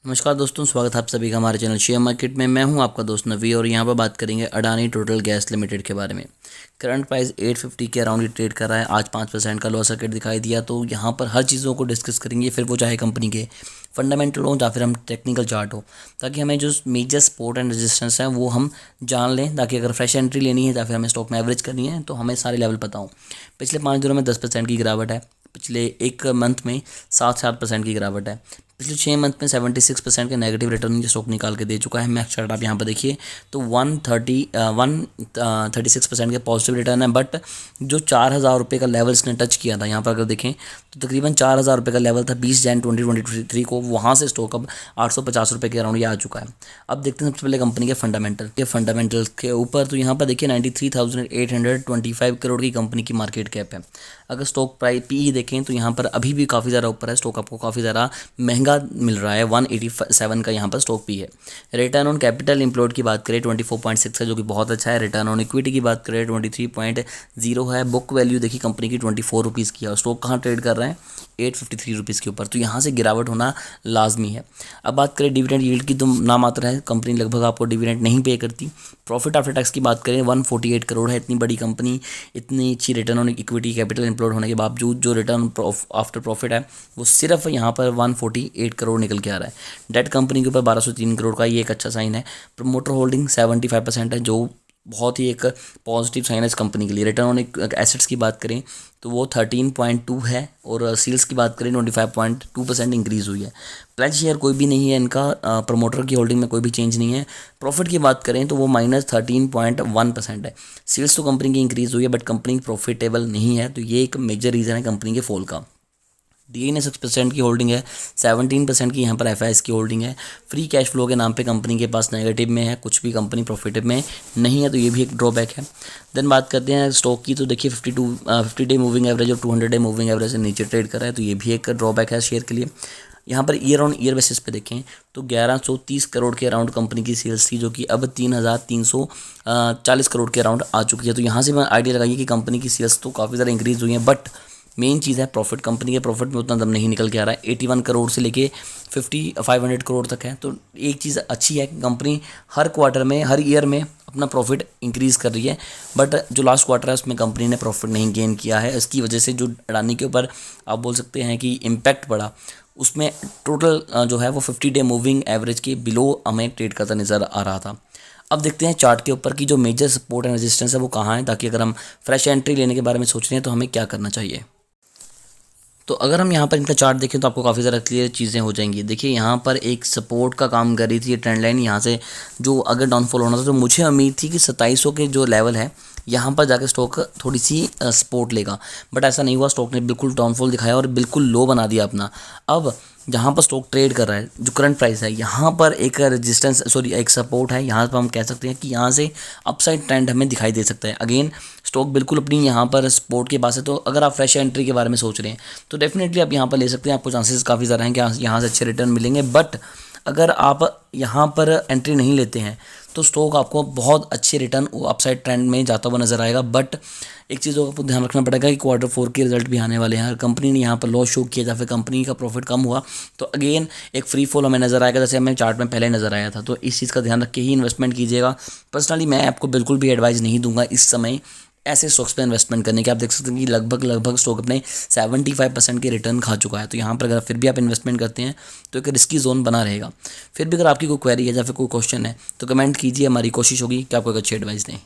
नमस्कार दोस्तों, स्वागत है आप सभी का हमारे चैनल शेयर मार्केट में। मैं हूं आपका दोस्त नवी और यहां पर बात करेंगे अडानी टोटल गैस लिमिटेड के बारे में। करंट प्राइस 850 के अराउंड ही ट्रेड कर रहा है। आज 5% का लॉस सर्किट दिखाई दिया। तो यहां पर हर चीज़ों को डिस्कस करेंगे, फिर वो चाहे कंपनी के फंडामेंटल हो या फिर हम टेक्निकल चार्ट हो, ताकि हमें जो मेजर सपोर्ट एंड रेजिस्टेंस है वो हम जान लें, ताकि अगर फ्रेश एंट्री लेनी है या फिर हमें स्टॉक में एवरेज करनी है तो हमें सारे लेवल पता हो। पिछले 5 दिनों में 10% की गिरावट है। पिछले एक मंथ में 7% की गिरावट है। पिछले 6 मंथ में 76% के नेगेटिव रिटर्न ये स्टॉक निकाल के दे चुका है। मैक्स चार्ट आप यहाँ पर देखिए तो 136% के पॉजिटिव रिटर्न है। बट जो 4,000 रुपये का लेवल इसने टच किया था, यहाँ पर अगर देखें तो तकरीबन 4,000 रुपये का लेवल था 20 जन 2023 को। वहाँ से स्टॉक अब 850 रुपये के अराउंड ये आ चुका है। अब देखते हैं सबसे पहले कंपनी के फंडामेंटल के ऊपर। तो यहाँ पर देखिए 93,825 करोड़ की कंपनी की मार्केट कैप है। अगर स्टॉक प्राइस पी देखें तो यहाँ पर अभी भी काफ़ी ज़्यादा ऊपर है। स्टॉक आपको काफ़ी ज़्यादा महंगा मिल रहा है। 187 का यहाँ पर स्टॉक पी है। रिटर्न ऑन कैपिटल एम्प्लॉयड की बात करें 24.6 है, जो कि बहुत अच्छा है। रिटर्न ऑन इक्विटी की बात करें 23.0 है। बुक वैल्यू देखिए कंपनी की 24 रुपीज़ की है और स्टॉक कहाँ ट्रेड कर रहे हैं 853 रुपीज़ के ऊपर। तो यहाँ से गिरावट होना लाजमी है। अब बात करें डिविडेंड यील्ड की तो नामात्र है, कंपनी लगभग आपको डिविडेंड नहीं पे करती। प्रॉफिट आफ्टर टैक्स की बात करें 148 करोड़ है। इतनी बड़ी कंपनी, इतनी अच्छी return on equity capital employed होने के बावजूद जो रिटर्न आफ्टर प्रॉफिट है वो सिर्फ यहाँ पर 148 करोड़ निकल के आ रहा है। डेट कंपनी के ऊपर 1203 करोड़ का, ये एक अच्छा साइन है। प्रमोटर होल्डिंग 75% है, जो बहुत ही एक पॉजिटिव साइन है इस कंपनी के लिए। रिटर्न ऑन एसेट्स की बात करें तो वो 13.2 है और सेल्स की बात करें 25.2% इंक्रीज़ हुई है। प्लेज शेयर कोई भी नहीं है इनका, प्रमोटर की होल्डिंग में कोई भी चेंज नहीं है। प्रॉफिट की बात करें तो वो -13.1% है। सेल्स तो कंपनी की इंक्रीज़ हुई है बट कंपनी प्रॉफिटेबल नहीं है, तो ये एक मेजर रीज़न है कंपनी के फॉल का। डी ने 6% की होल्डिंग है, 17% की यहाँ पर एफ की होल्डिंग है। फ्री कैश फ्लो के नाम पे कंपनी के पास नेगेटिव में है, कुछ भी कंपनी प्रॉफिट में नहीं है, तो ये भी एक ड्रॉबैक है। देन बात करते हैं स्टॉक की, तो देखिए 50 डे मूविंग एवरेज और 200 डे मूविंग एवरेज से नीचे ट्रेड कर रहा है, तो ये भी एक ड्रॉबैक है शेयर के लिए। यहाँ per year on year basis पे देखें तो 1130 करोड़ के अराउंड कंपनी की सेल्स थी, जो कि अब 3,340 करोड़ के अराउंड आ चुकी है। तो यहाँ से मैं आइडिया लगाइए कि कंपनी की सेल्स तो काफ़ी ज़्यादा इंक्रीज़ हुई है, बट मेन चीज़ है प्रॉफिट। कंपनी के प्रॉफिट में उतना दम नहीं निकल के आ रहा है। 81 करोड़ से लेके 500 करोड़ तक है। तो एक चीज़ अच्छी है कि कंपनी हर क्वार्टर में, हर ईयर में अपना प्रॉफिट इंक्रीज़ कर रही है, बट जो लास्ट क्वार्टर है उसमें कंपनी ने प्रॉफिट नहीं गेन किया है। इसकी वजह से जो अडानी के ऊपर आप बोल सकते हैं कि इम्पैक्ट पड़ा, उसमें टोटल जो है वो 50 डे मूविंग एवरेज के बिलो हमें ट्रेड करता नज़र आ रहा था। अब देखते हैं चार्ट के ऊपर की जो मेजर सपोर्ट एंड रेजिस्टेंस है वो कहाँ है, ताकि अगर हम फ्रेश एंट्री लेने के बारे में सोच रहे हैं तो हमें क्या करना चाहिए। तो अगर हम यहाँ पर इनका चार्ट देखें तो आपको काफ़ी ज़्यादा क्लियर चीज़ें हो जाएंगी। देखिए यहाँ पर एक सपोर्ट का काम कर रही थी ये ट्रेंड लाइन, यहाँ से जो अगर डाउनफॉल होना था तो मुझे उम्मीद थी कि 2700 के जो लेवल है यहाँ पर जाकर स्टॉक थोड़ी सी सपोर्ट लेगा, बट ऐसा नहीं हुआ। स्टॉक ने बिल्कुल डाउनफॉल दिखाया और बिल्कुल लो बना दिया अपना। अब जहाँ पर स्टॉक ट्रेड कर रहा है, जो करंट प्राइस है, यहाँ पर एक एक सपोर्ट है। यहाँ पर हम कह सकते हैं कि यहाँ से अपसाइड ट्रेंड हमें दिखाई दे सकता है। अगेन स्टॉक बिल्कुल अपनी यहाँ पर सपोर्ट के पास है, तो अगर आप फ्रेश एंट्री के बारे में सोच रहे हैं तो डेफिनेटली आप यहाँ पर ले सकते हैं। आपको चांसेस काफ़ी ज़्यादा हैं कि यहाँ से अच्छे रिटर्न मिलेंगे। बट अगर आप यहाँ पर एंट्री नहीं लेते हैं तो स्टॉक आपको बहुत अच्छे रिटर्न अपसाइड ट्रेंड में जाता हुआ नजर आएगा। बट एक चीज़ को आपको ध्यान रखना पड़ेगा कि Q4 के रिजल्ट भी आने वाले हैं। अगर कंपनी ने यहाँ पर लॉस शो किया या फिर कंपनी का प्रॉफिट कम हुआ तो अगेन एक फ्री फॉल हमें नजर आएगा, जैसे हमें चार्ट में पहले नजर आया था। तो इस चीज़ का ध्यान रख के ही इन्वेस्टमेंट कीजिएगा। पर्सनली मैं आपको बिल्कुल भी एडवाइस नहीं दूंगा इस समय ऐसे स्टॉक्स पे इन्वेस्टमेंट करने के। आप देख सकते हैं कि लगभग स्टॉक अपने 75% के रिटर्न खा चुका है। तो यहाँ पर अगर फिर भी आप इन्वेस्टमेंट करते हैं तो एक रिस्की जोन बना रहेगा। फिर भी अगर आपकी कोई क्वेरी है या फिर कोई क्वेश्चन है तो कमेंट कीजिए, हमारी कोशिश होगी कि आपको एक अच्छी एडवाइस दें।